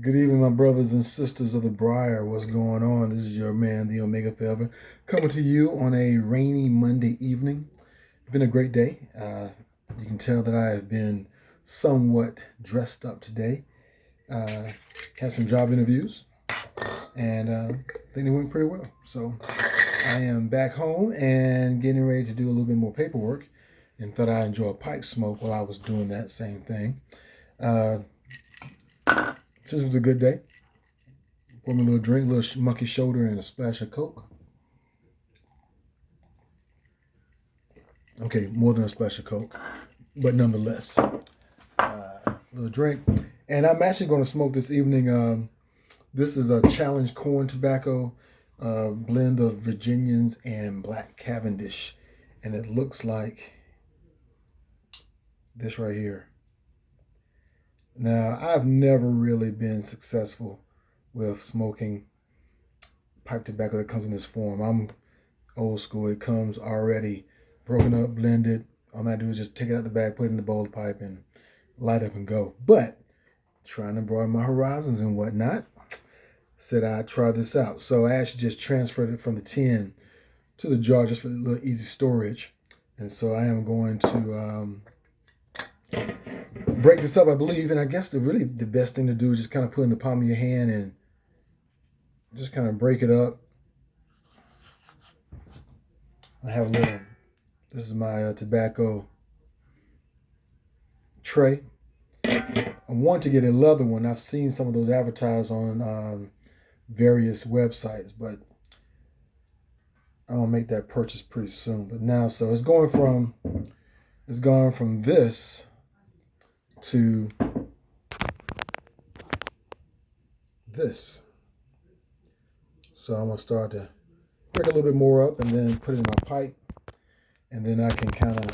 Good evening, my brothers and sisters of the Briar. What's going on? This is your man, the Omega Forever, coming to you on a rainy Monday evening. It's been a great day. You can tell that I have been somewhat dressed up today. Uh, had some job interviews, and I think they went pretty well. So I am back home and getting ready to do a little bit more paperwork, and thought I'd enjoy a pipe smoke while I was doing that same thing. Uh, this was a good day. Pour me a little drink, a little monkey shoulder, and a splash of Coke. Okay, more than a splash of Coke, but nonetheless, a little drink. And I'm actually going to smoke this evening. This is a Challenge corn tobacco blend of Virginians and Black Cavendish. And it looks like this right here. Now, I've never really been successful with smoking pipe tobacco that comes in this form. I'm old school. It comes already broken up, blended. All I do is just take it out the bag, put it in the bowl of pipe, and light up and go. But trying to broaden my horizons and whatnot, said I'd try this out. So I actually just transferred it from the tin to the jar just for a little easy storage. And so I am going to break this up, I believe. And I guess the best thing to do is just kind of put in the palm of your hand and just kind of break it up. I have a little, this is my tobacco tray. I want to get a leather one. I've seen some of those advertised on various websites, but I'm gonna make that purchase pretty soon. But now, so it's gone from this to this. So I'm gonna start to break a little bit more up and then put it in my pipe, and then I can kind of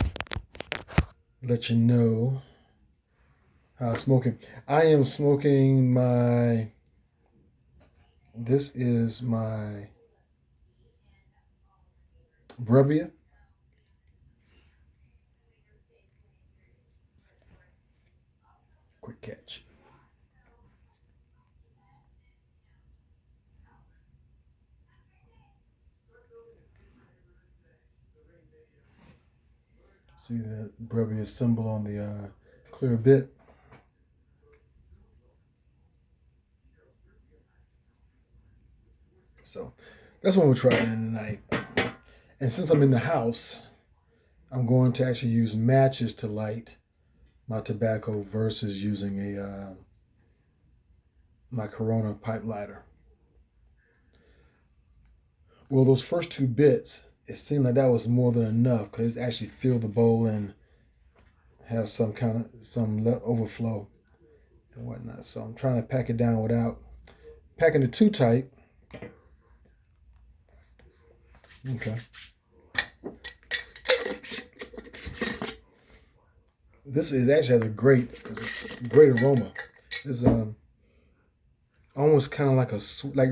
let you know how I'm smoking. I am smoking my. This is my Brevia. Quick catch. See the Brevia symbol on the clear bit. So that's what we're trying tonight. And since I'm in the house, I'm going to actually use matches to light my tobacco versus using a my Corona pipe lighter. Well, those first two bits, it seemed like that was more than enough because it actually filled the bowl and have some kind of overflow and whatnot. So I'm trying to pack it down without packing it too tight. Okay. This is actually has a great aroma. It's almost kind of like like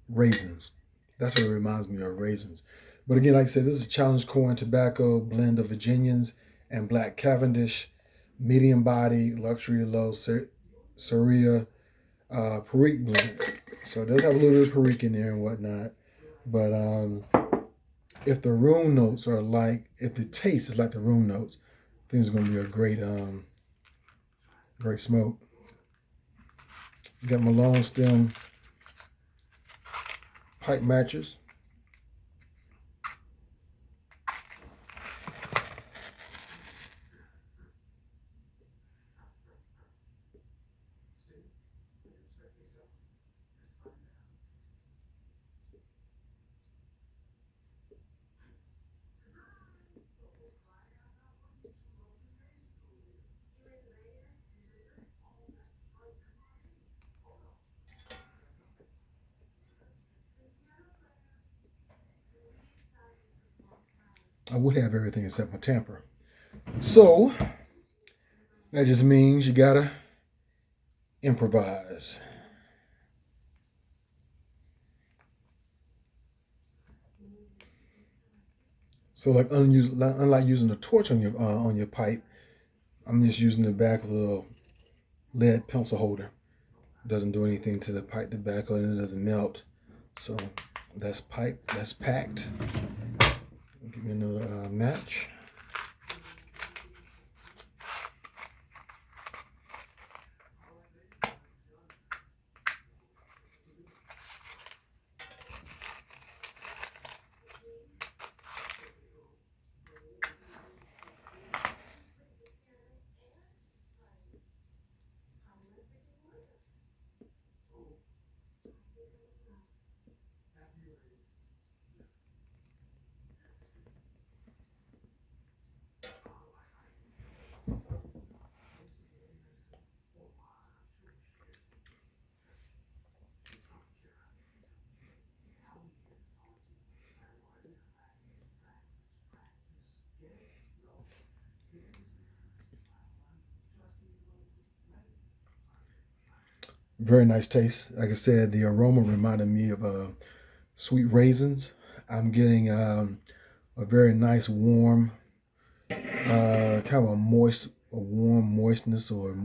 raisins. That's what it reminds me of, raisins. But again, like I said, this is a Challenge corn tobacco blend of Virginians and Black Cavendish, medium body, luxury low, Saria, Perique blend. So it does have a little bit of Perique in there and whatnot. But if the room notes are like, if the taste is like the room notes, I think it's going to be a great smoke. Got my long stem pipe matchers. I would have everything except my tamper. So that just means you gotta improvise. So unlike using a torch on your pipe, I'm just using the back of a little lead pencil holder Doesn't do anything to the pipe tobacco, and it doesn't melt. So that's packed. Give me another match. Very nice taste. Like I said, the aroma reminded me of sweet raisins. I'm getting a very nice warm, kind of a warm moistness or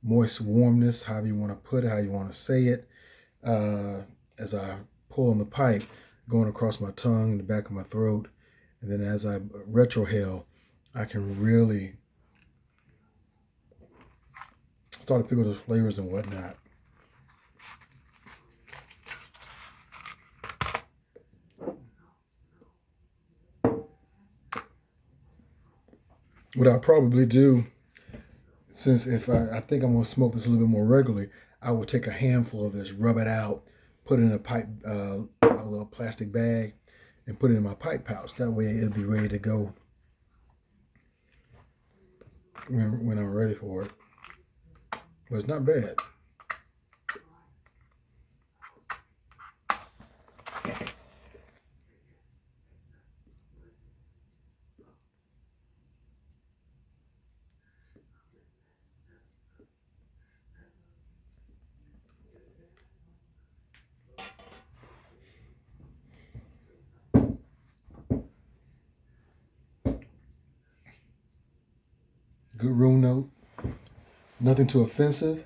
moist warmness, however you want to put it, how you want to say it. As I pull on the pipe, going across my tongue and the back of my throat, and then as I retrohale, I can really start to pick up those flavors and whatnot. What I'll probably do, since if I think I'm going to smoke this a little bit more regularly, I will take a handful of this, rub it out, put it in a pipe, a little plastic bag, and put it in my pipe pouch. That way it'll be ready to go when I'm ready for it. But it's not bad. Good room note. Nothing too offensive.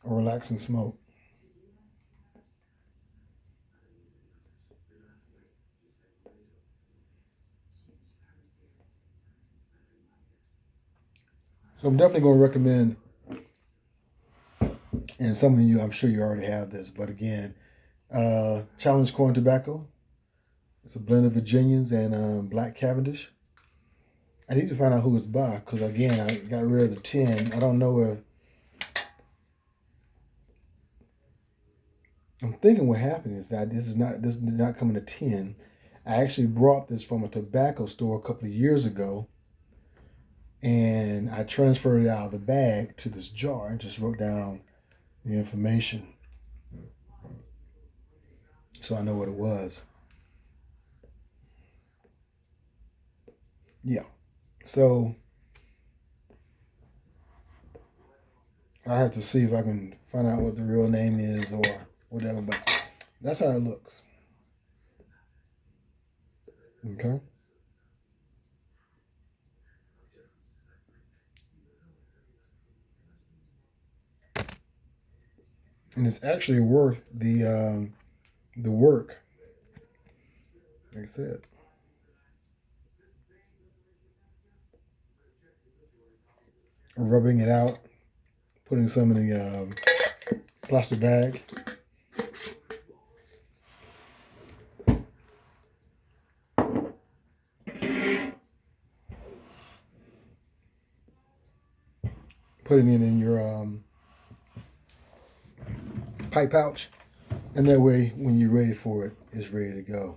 Or relaxing smoke. So I'm definitely going to recommend, and some of you, I'm sure you already have this, but again, Challenge Corn Tobacco. It's a blend of Virginians and Black Cavendish. I need to find out who it's by because again, I got rid of the tin. I don't know if I'm thinking what happened is that this did not come in a tin. I actually brought this from a tobacco store a couple of years ago, and I transferred it out of the bag to this jar and just wrote down the information so I know what it was. Yeah. So I have to see if I can find out what the real name is or whatever, but that's how it looks. Okay. And it's actually worth the work. Like I said, rubbing it out, putting some in the plastic bag. Putting it in your pipe pouch, and that way, when you're ready for it, it's ready to go.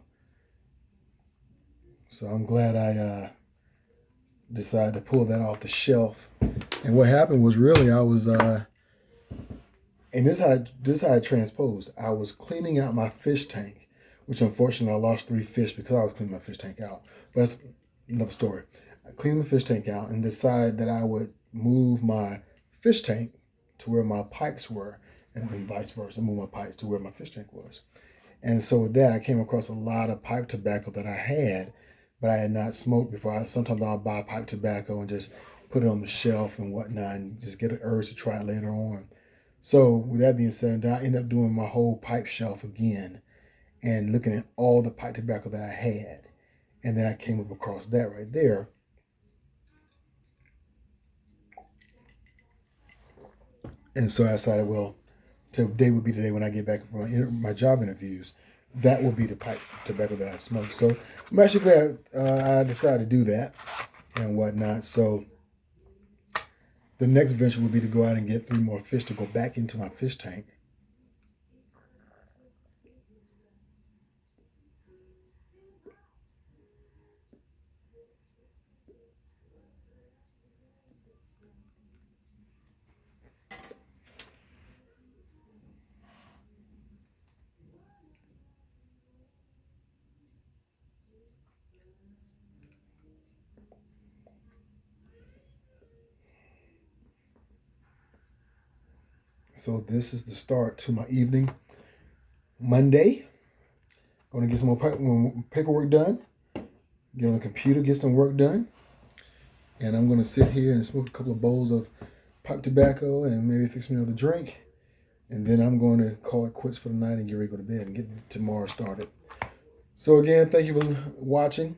So I'm glad I decided to pull that off the shelf. And what happened was really I was, and this how I transposed. I was cleaning out my fish tank, which unfortunately I lost 3 fish because I was cleaning my fish tank out. But that's another story. I cleaned the fish tank out and decided that I would move my fish tank to where my pipes were, and then vice versa, move my pipes to where my fish tank was. And so with that, I came across a lot of pipe tobacco that I had, but I had not smoked before. Sometimes I'll buy pipe tobacco and just put it on the shelf and whatnot and just get an urge to try it later on. So with that being said, I ended up doing my whole pipe shelf again and looking at all the pipe tobacco that I had. And then I came up across that right there. And so I decided, well, today would be the day when I get back from my job interviews. That will be the pipe tobacco that I smoke. So I'm actually glad I decided to do that and whatnot. So the next venture would be to go out and get 3 more fish to go back into my fish tank. So this is the start to my evening. Monday, going to get some more paperwork done, get on the computer, get some work done. And I'm going to sit here and smoke a couple of bowls of pipe tobacco and maybe fix me another drink. And then I'm going to call it quits for the night and get ready to go to bed and get tomorrow started. So again, thank you for watching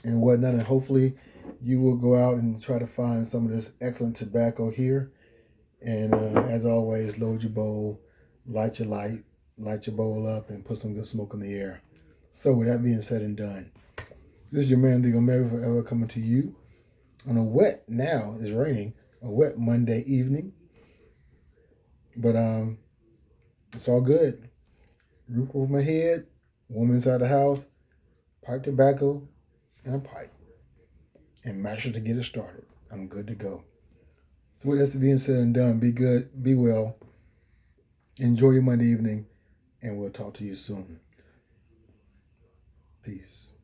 and whatnot. And hopefully you will go out and try to find some of this excellent tobacco here. And as always, load your bowl, light your bowl up, and put some good smoke in the air. So with that being said and done, this is your man, the Omega Forever, coming to you on a wet, now it's raining, a wet Monday evening. But it's all good. Roof over my head, woman inside the house, pipe tobacco, and a pipe. And matches to get it started. I'm good to go. So with that being said and done, be good, be well, enjoy your Monday evening, and we'll talk to you soon. Peace.